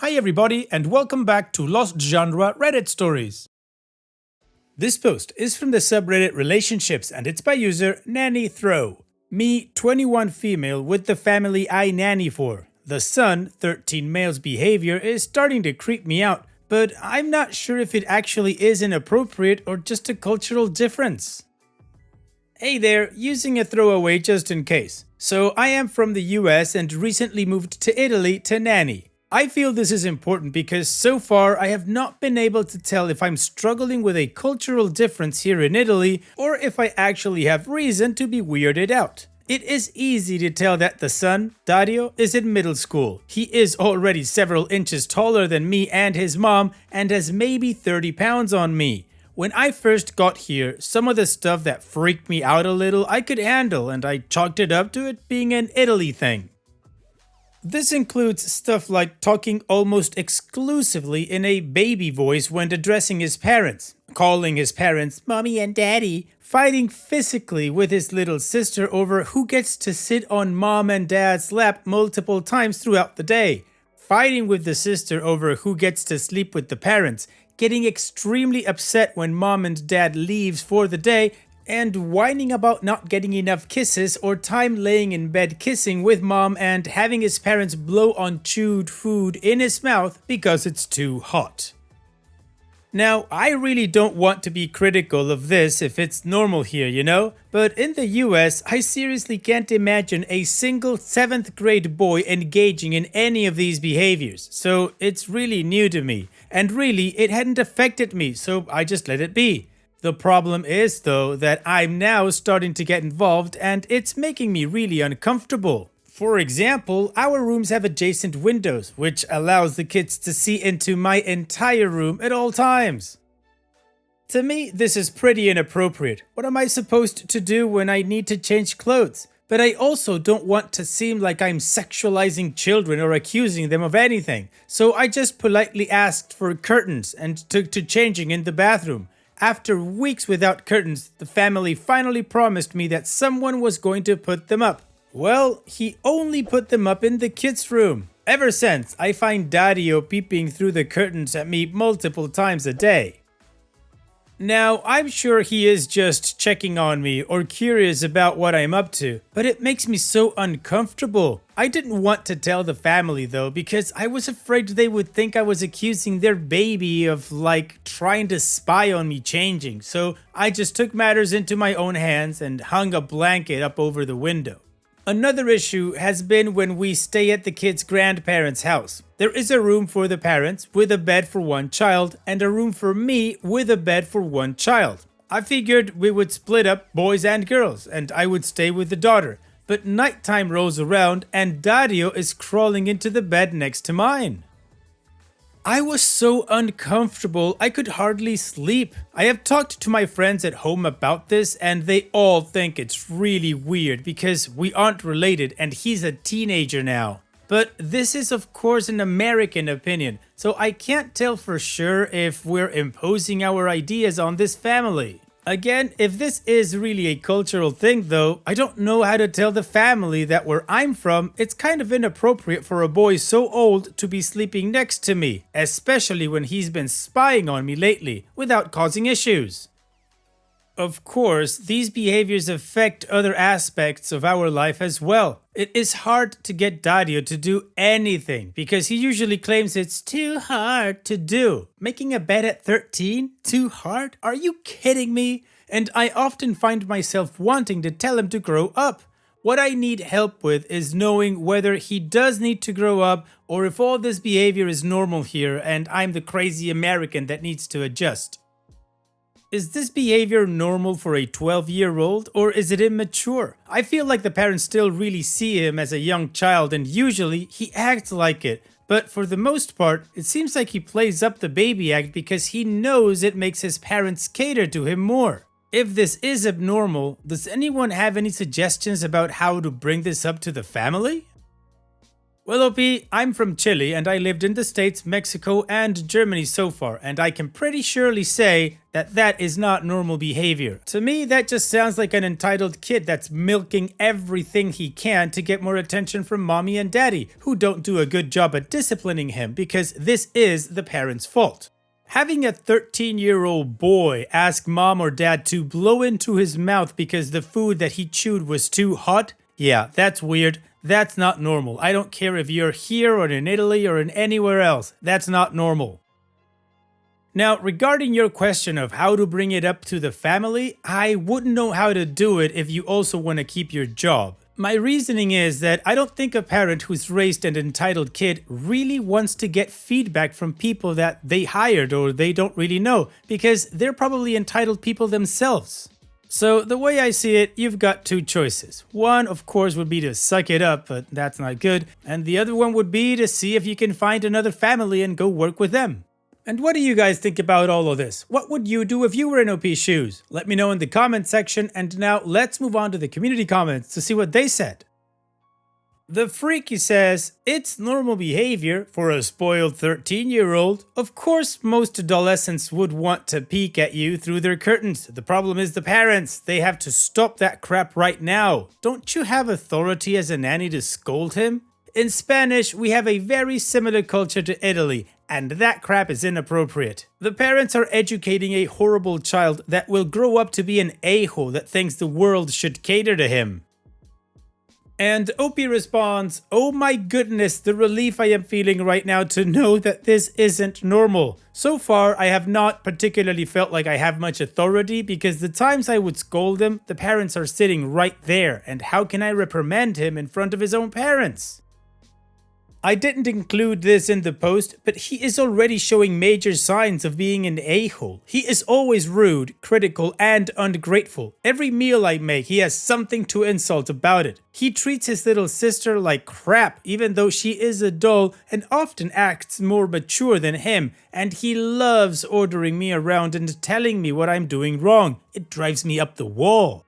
Hi everybody and welcome back to Lost Genre Reddit Stories. This post is from the subreddit Relationships and it's by user Nanny Throw. Me, 21 female with the family I nanny for. The son, 13 male's behavior is starting to creep me out, but I'm not sure if it actually is inappropriate or just a cultural difference. Hey there, using a throwaway just in case. So I am from the US and recently moved to Italy to nanny. I feel this is important because so far I have not been able to tell if I'm struggling with a cultural difference here in Italy or if I actually have reason to be weirded out. It is easy to tell that the son, Dario, is in middle school. He is already several inches taller than me and his mom and has maybe 30 pounds on me. When I first got here, some of the stuff that freaked me out a little I could handle and I chalked it up to it being an Italy thing. This includes stuff like talking almost exclusively in a baby voice when addressing his parents, calling his parents mommy and daddy, fighting physically with his little sister over who gets to sit on mom and dad's lap multiple times throughout the day, fighting with the sister over who gets to sleep with the parents, getting extremely upset when mom and dad leaves for the day, and whining about not getting enough kisses or time laying in bed kissing with mom and having his parents blow on chewed food in his mouth because it's too hot. Now, I really don't want to be critical of this if it's normal here, you know? But in the US, I seriously can't imagine a single 7th grade boy engaging in any of these behaviors, so it's really new to me. And really, it hadn't affected me, so I just let it be. The problem is, though, that I'm now starting to get involved and it's making me really uncomfortable. For example, our rooms have adjacent windows, which allows the kids to see into my entire room at all times. To me, this is pretty inappropriate. What am I supposed to do when I need to change clothes? But I also don't want to seem like I'm sexualizing children or accusing them of anything, so I just politely asked for curtains and took to changing in the bathroom. After weeks without curtains, the family finally promised me that someone was going to put them up. Well, he only put them up in the kids' room. Ever since, I find Dario peeping through the curtains at me multiple times a day. Now, I'm sure he is just checking on me or curious about what I'm up to, but it makes me so uncomfortable. I didn't want to tell the family though because I was afraid they would think I was accusing their baby of trying to spy on me changing, so I just took matters into my own hands and hung a blanket up over the window. Another issue has been when we stay at the kids' grandparents' house. There is a room for the parents with a bed for one child and a room for me with a bed for one child. I figured we would split up boys and girls and I would stay with the daughter. But nighttime rolls around and Dario is crawling into the bed next to mine. I was so uncomfortable I could hardly sleep. I have talked to my friends at home about this and they all think it's really weird because we aren't related and he's a teenager now. But this is of course an American opinion, so I can't tell for sure if we're imposing our ideas on this family. Again, if this is really a cultural thing though, I don't know how to tell the family that where I'm from, it's kind of inappropriate for a boy so old to be sleeping next to me, especially when he's been spying on me lately, without causing issues. Of course, these behaviors affect other aspects of our life as well. It is hard to get Dario to do anything because he usually claims it's too hard to do. Making a bed at 13? Too hard? Are you kidding me? And I often find myself wanting to tell him to grow up. What I need help with is knowing whether he does need to grow up or if all this behavior is normal here and I'm the crazy American that needs to adjust. Is this behavior normal for a 12-year-old or is it immature? I feel like the parents still really see him as a young child and usually he acts like it. But for the most part, it seems like he plays up the baby act because he knows it makes his parents cater to him more. If this is abnormal, does anyone have any suggestions about how to bring this up to the family? Well, OP, I'm from Chile and I lived in the States, Mexico, and Germany so far, and I can pretty surely say that that is not normal behavior. To me, that just sounds like an entitled kid that's milking everything he can to get more attention from mommy and daddy, who don't do a good job at disciplining him because this is the parents' fault. Having a 13-year-old boy ask mom or dad to blow into his mouth because the food that he chewed was too hot? Yeah, that's weird. That's not normal. I don't care if you're here or in Italy or in anywhere else. That's not normal. Now, regarding your question of how to bring it up to the family, I wouldn't know how to do it if you also want to keep your job. My reasoning is that I don't think a parent who's raised an entitled kid really wants to get feedback from people that they hired or they don't really know, because they're probably entitled people themselves. So the way I see it, you've got two choices. One, of course, would be to suck it up, but that's not good. And the other one would be to see if you can find another family and go work with them. And what do you guys think about all of this? What would you do if you were in OP's shoes? Let me know in the comment section, and now let's move on to the community comments to see what they said. The Freaky says, it's normal behavior for a spoiled 13-year-old. Of course, most adolescents would want to peek at you through their curtains. The problem is the parents. They have to stop that crap right now. Don't you have authority as a nanny to scold him? In Spanish, we have a very similar culture to Italy, and that crap is inappropriate. The parents are educating a horrible child that will grow up to be an a-hole that thinks the world should cater to him. And OP responds, oh my goodness, the relief I am feeling right now to know that this isn't normal. So far, I have not particularly felt like I have much authority because the times I would scold him, the parents are sitting right there, and how can I reprimand him in front of his own parents? I didn't include this in the post, but he is already showing major signs of being an a-hole. He is always rude, critical, and ungrateful. Every meal I make, he has something to insult about it. He treats his little sister like crap, even though she is a doll and often acts more mature than him, and he loves ordering me around and telling me what I'm doing wrong. It drives me up the wall.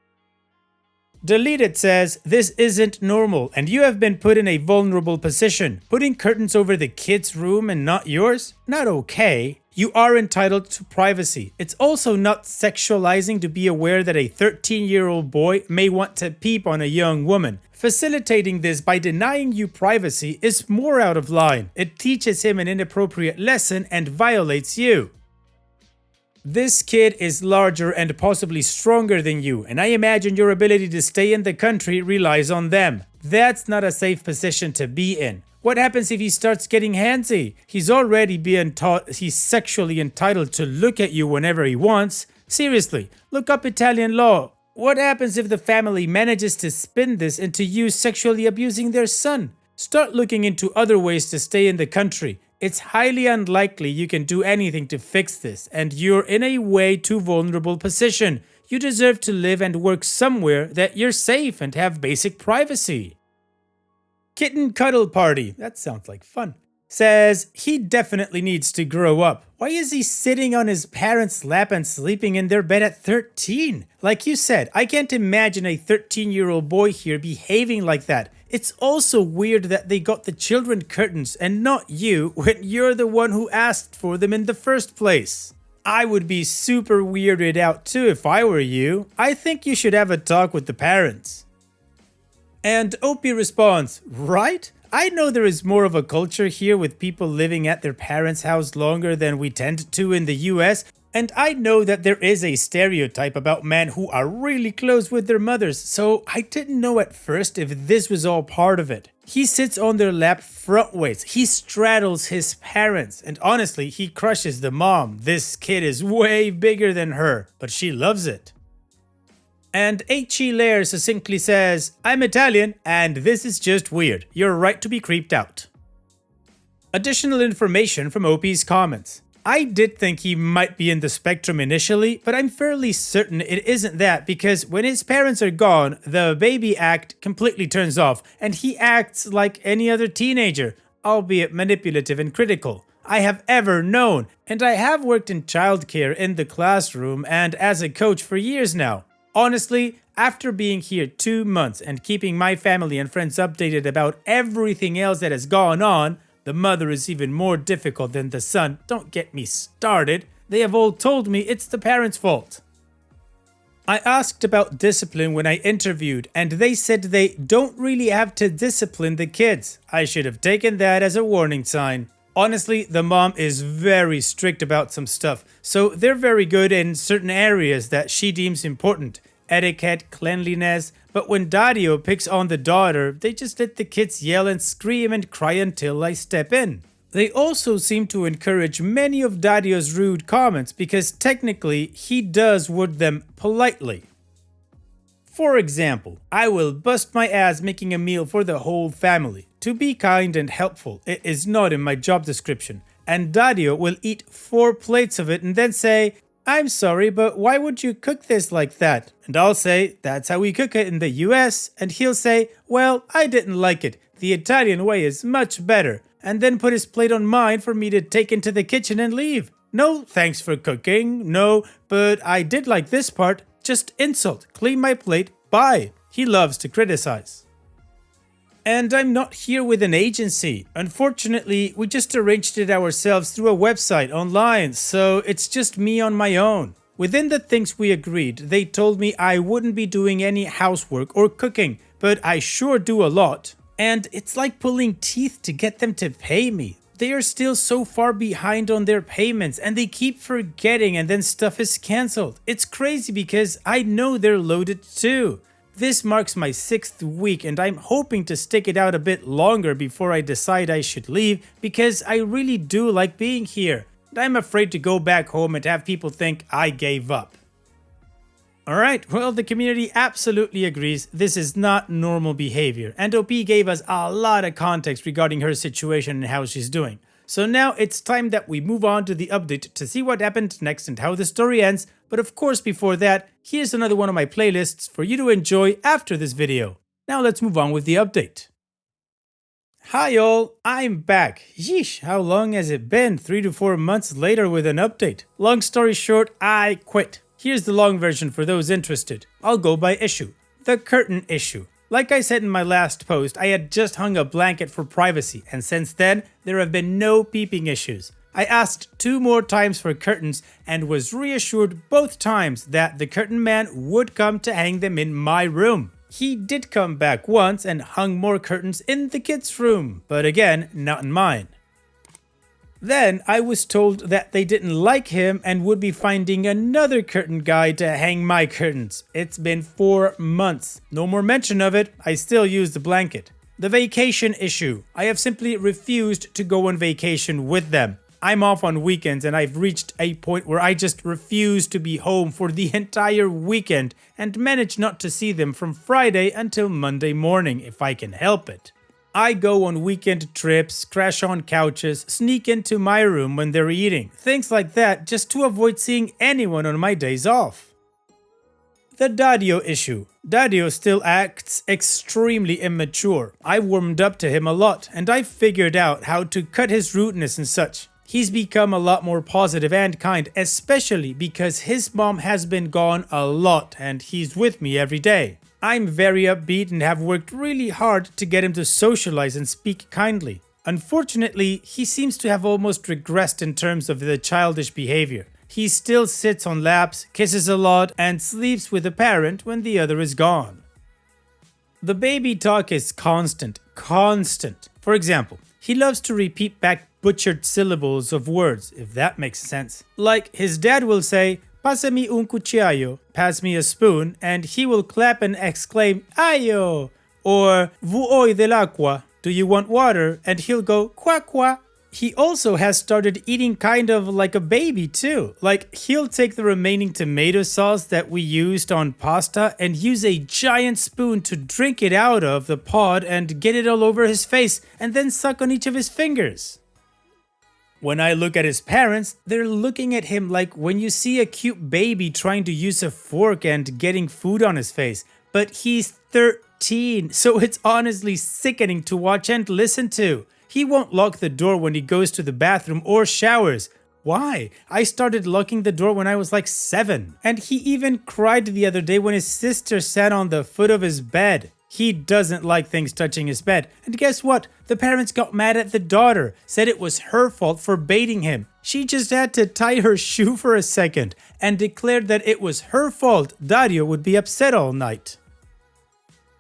Deleted says, this isn't normal and you have been put in a vulnerable position. Putting curtains over the kid's room and not yours? Not okay. You are entitled to privacy. It's also not sexualizing to be aware that a 13-year-old boy may want to peep on a young woman. Facilitating this by denying you privacy is more out of line. It teaches him an inappropriate lesson and violates you. This kid is larger and possibly stronger than you, and I imagine your ability to stay in the country relies on them. That's not a safe position to be in. What happens if he starts getting handsy? He's already being taught he's sexually entitled to look at you whenever he wants. Seriously, look up Italian law. What happens if the family manages to spin this into you sexually abusing their son? Start looking into other ways to stay in the country. It's highly unlikely you can do anything to fix this, and you're in a way too vulnerable position. You deserve to live and work somewhere that you're safe and have basic privacy. Kitten Cuddle Party, that sounds like fun, says he definitely needs to grow up. Why is he sitting on his parents' lap and sleeping in their bed at 13? Like you said, I can't imagine a 13-year-old boy here behaving like that. It's also weird that they got the children curtains and not you when you're the one who asked for them in the first place. I would be super weirded out too if I were you. I think you should have a talk with the parents. And OP responds, right? I know there is more of a culture here with people living at their parents' house longer than we tend to in the US, and I know that there is a stereotype about men who are really close with their mothers, so I didn't know at first if this was all part of it. He sits on their lap frontways, he straddles his parents, and honestly, he crushes the mom. This kid is way bigger than her, but she loves it. And H.E. Lair succinctly says, I'm Italian, and this is just weird. You're right to be creeped out. Additional information from OP's comments. I did think he might be in the spectrum initially, but I'm fairly certain it isn't that because when his parents are gone, the baby act completely turns off, and he acts like any other teenager, albeit manipulative and critical, I have ever known, and I have worked in childcare in the classroom and as a coach for years now. Honestly, after being here 2 months and keeping my family and friends updated about everything else that has gone on, the mother is even more difficult than the son. Don't get me started. They have all told me it's the parents' fault. I asked about discipline when I interviewed, and they said they don't really have to discipline the kids. I should have taken that as a warning sign. Honestly, the mom is very strict about some stuff, so they're very good in certain areas that she deems important. Etiquette, cleanliness, but when Dario picks on the daughter, they just let the kids yell and scream and cry until I step in. They also seem to encourage many of Dario's rude comments because technically he does word them politely. For example, I will bust my ass making a meal for the whole family. To be kind and helpful, it is not in my job description. And Dario will eat 4 plates of it and then say, "I'm sorry, but why would you cook this like that?" And I'll say, "That's how we cook it in the US." And he'll say, "Well, I didn't like it. The Italian way is much better." And then put his plate on mine for me to take into the kitchen and leave. "No, thanks for cooking. No, but I did like this part. Just insult. Clean my plate. Bye." He loves to criticize. And I'm not here with an agency. Unfortunately, we just arranged it ourselves through a website online, so it's just me on my own. Within the things we agreed, they told me I wouldn't be doing any housework or cooking, but I sure do a lot. And it's like pulling teeth to get them to pay me. They are still so far behind on their payments and they keep forgetting and then stuff is cancelled. It's crazy because I know they're loaded too. This marks my 6th week and I'm hoping to stick it out a bit longer before I decide I should leave because I really do like being here. And I'm afraid to go back home and have people think I gave up. Alright, well, the community absolutely agrees this is not normal behavior, and OP gave us a lot of context regarding her situation and how she's doing. So now it's time that we move on to the update to see what happened next and how the story ends, but of course before that, here's another one of my playlists for you to enjoy after this video. Now let's move on with the update. Hi all, I'm back. Yeesh, how long has it been? 3 to 4 months later with an update. Long story short, I quit. Here's the long version for those interested. I'll go by issue. The curtain issue. Like I said in my last post, I had just hung a blanket for privacy, and since then, there have been no peeping issues. I asked 2 more times for curtains and was reassured both times that the curtain man would come to hang them in my room. He did come back once and hung more curtains in the kids' room, but again, not in mine. Then I was told that they didn't like him and would be finding another curtain guy to hang my curtains. It's been 4 months. No more mention of it, I still use the blanket. The vacation issue. I have simply refused to go on vacation with them. I'm off on weekends and I've reached a point where I just refuse to be home for the entire weekend and manage not to see them from Friday until Monday morning if I can help it. I go on weekend trips, crash on couches, sneak into my room when they're eating, things like that just to avoid seeing anyone on my days off. The Dario issue. Dario still acts extremely immature. I warmed up to him a lot and I figured out how to cut his rudeness and such. He's become a lot more positive and kind, especially because his mom has been gone a lot and he's with me every day. I'm very upbeat and have worked really hard to get him to socialize and speak kindly. Unfortunately, he seems to have almost regressed in terms of the childish behavior. He still sits on laps, kisses a lot, and sleeps with a parent when the other is gone. The baby talk is constant. For example, he loves to repeat back butchered syllables of words, if that makes sense. Like his dad will say, "Pásame un cuchillo," pass me a spoon, and he will clap and exclaim, "Ayo!" Or "Vuoi dell'acqua," do you want water? And he'll go, "Qua qua." He also has started eating kind of like a baby too. Like he'll take the remaining tomato sauce that we used on pasta and use a giant spoon to drink it out of the pod and get it all over his face and then suck on each of his fingers. When I look at his parents, they're looking at him like when you see a cute baby trying to use a fork and getting food on his face. But he's 13, so it's honestly sickening to watch and listen to. He won't lock the door when he goes to the bathroom or showers. Why? I started locking the door when I was like 7. And he even cried the other day when his sister sat on the foot of his bed. He doesn't like things touching his bed. And guess what? The parents got mad at the daughter, said it was her fault for baiting him. She just had to tie her shoe for a second and declared that it was her fault. Dario would be upset all night.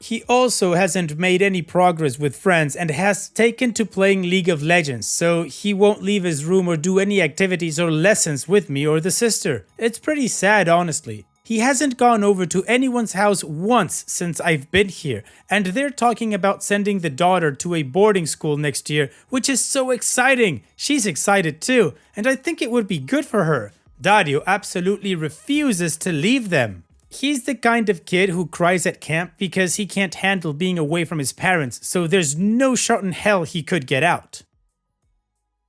He also hasn't made any progress with friends and has taken to playing League of Legends, so he won't leave his room or do any activities or lessons with me or the sister. It's pretty sad, honestly. He hasn't gone over to anyone's house once since I've been here, and they're talking about sending the daughter to a boarding school next year, which is so exciting. She's excited too, and I think it would be good for her. Dario absolutely refuses to leave them. He's the kind of kid who cries at camp because he can't handle being away from his parents, so there's no shot in hell he could get out.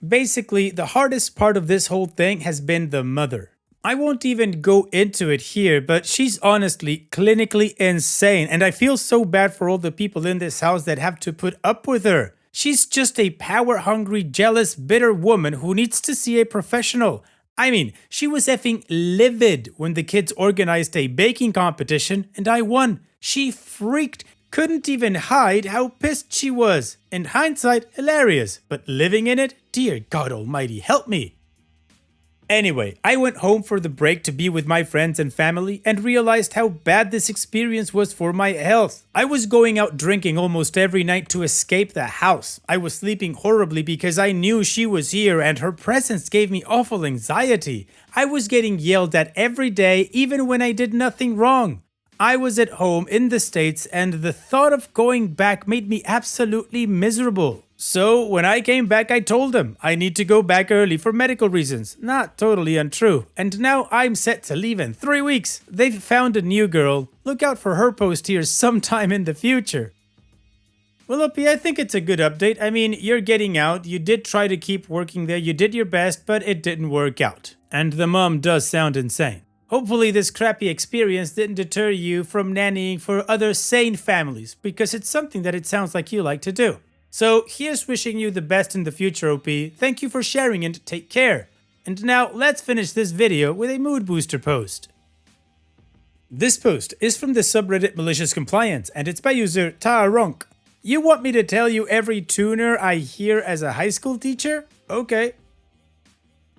Basically, the hardest part of this whole thing has been the mother. I won't even go into it here, but she's honestly clinically insane, and I feel so bad for all the people in this house that have to put up with her. She's just a power-hungry, jealous, bitter woman who needs to see a professional. I mean, she was effing livid when the kids organized a baking competition and I won. She freaked, couldn't even hide how pissed she was. In hindsight, hilarious, but living in it, dear God almighty, help me. Anyway, I went home for the break to be with my friends and family and realized how bad this experience was for my health. I was going out drinking almost every night to escape the house. I was sleeping horribly because I knew she was here and her presence gave me awful anxiety. I was getting yelled at every day even when I did nothing wrong. I was at home in the States and the thought of going back made me absolutely miserable. So when I came back, I told them I need to go back early for medical reasons. Not totally untrue. And now I'm set to leave in 3 weeks. They've found a new girl. Look out for her post here sometime in the future. Well, Opie, I think it's a good update. I mean, you're getting out. You did try to keep working there. You did your best, but it didn't work out. And the mom does sound insane. Hopefully this crappy experience didn't deter you from nannying for other sane families, because it's something that it sounds like you like to do. So here's wishing you the best in the future, OP. Thank you for sharing and take care. And now let's finish this video with a mood booster post. This post is from the subreddit Malicious Compliance and it's by user Taronk. You want me to tell you every tuner I hear as a high school teacher? Okay.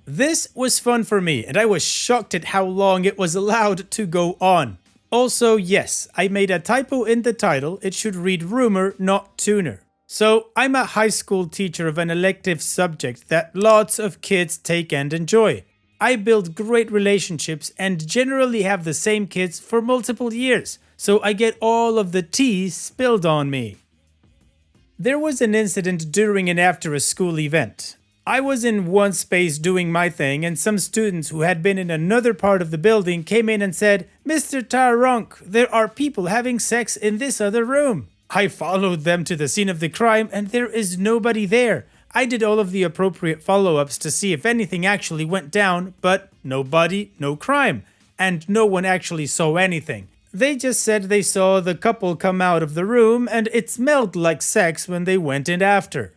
This was fun for me and I was shocked at how long it was allowed to go on. Also, yes, I made a typo in the title. It should read rumor, not tuner. So, I'm a high school teacher of an elective subject that lots of kids take and enjoy. I build great relationships and generally have the same kids for multiple years, so I get all of the tea spilled on me. There was an incident during and after a school event. I was in one space doing my thing and some students who had been in another part of the building came in and said, "Mr. Taronk, there are people having sex in this other room." I followed them to the scene of the crime and there is nobody there. I did all of the appropriate follow-ups to see if anything actually went down, but nobody, no crime. And no one actually saw anything. They just said they saw the couple come out of the room and it smelled like sex when they went in after.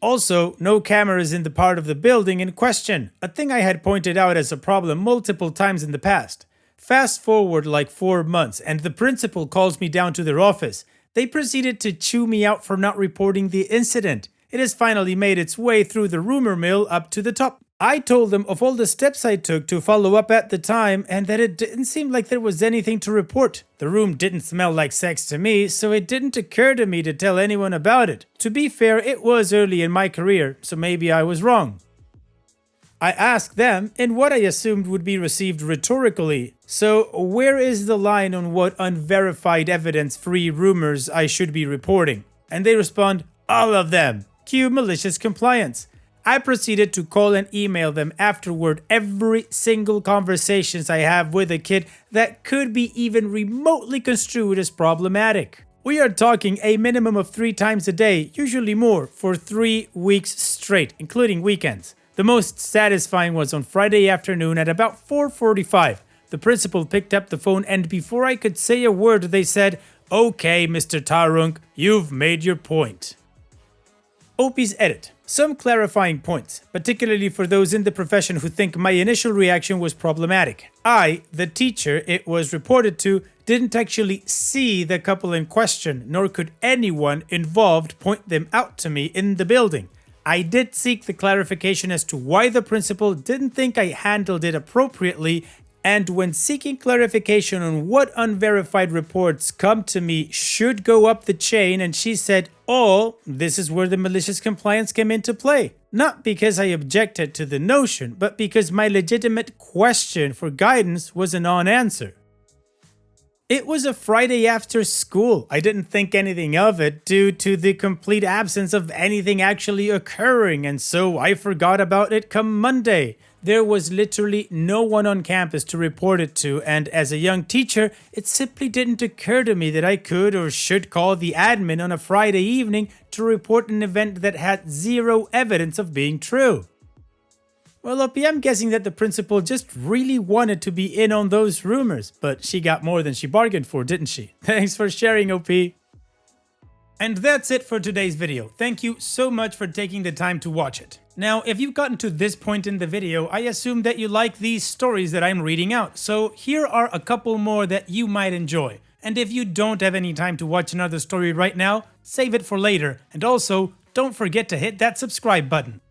Also, no cameras in the part of the building in question, a thing I had pointed out as a problem multiple times in the past. Fast forward like 4 months and the principal calls me down to their office. They proceeded to chew me out for not reporting the incident. It has finally made its way through the rumor mill up to the top. I told them of all the steps I took to follow up at the time and that it didn't seem like there was anything to report. The room didn't smell like sex to me, so it didn't occur to me to tell anyone about it. To be fair, it was early in my career, so maybe I was wrong. I asked them in what I assumed would be received rhetorically, so where is the line on what unverified evidence-free rumors I should be reporting? And they respond, all of them. Cue malicious compliance. I proceeded to call and email them afterward every single conversations I have with a kid that could be even remotely construed as problematic. We are talking a minimum of 3 times a day, usually more, for 3 weeks straight, including weekends. The most satisfying was on Friday afternoon at about 4:45. The principal picked up the phone and before I could say a word they said, "Okay, Mr. Taronk, you've made your point." Opie's edit. Some clarifying points, particularly for those in the profession who think my initial reaction was problematic. I, the teacher it was reported to, didn't actually see the couple in question, nor could anyone involved point them out to me in the building. I did seek the clarification as to why the principal didn't think I handled it appropriately, and when seeking clarification on what unverified reports come to me should go up the chain, and she said, "Oh, this is where the malicious compliance came into play." Not because I objected to the notion, but because my legitimate question for guidance was a non-answer. It was a Friday after school. I didn't think anything of it due to the complete absence of anything actually occurring, and so I forgot about it come Monday. There was literally no one on campus to report it to, and as a young teacher, it simply didn't occur to me that I could or should call the admin on a Friday evening to report an event that had zero evidence of being true. Well, OP, I'm guessing that the principal just really wanted to be in on those rumors, but she got more than she bargained for, didn't she? Thanks for sharing, OP. And that's it for today's video. Thank you so much for taking the time to watch it. Now, if you've gotten to this point in the video, I assume that you like these stories that I'm reading out, so here are a couple more that you might enjoy. And if you don't have any time to watch another story right now, save it for later, and also, don't forget to hit that subscribe button.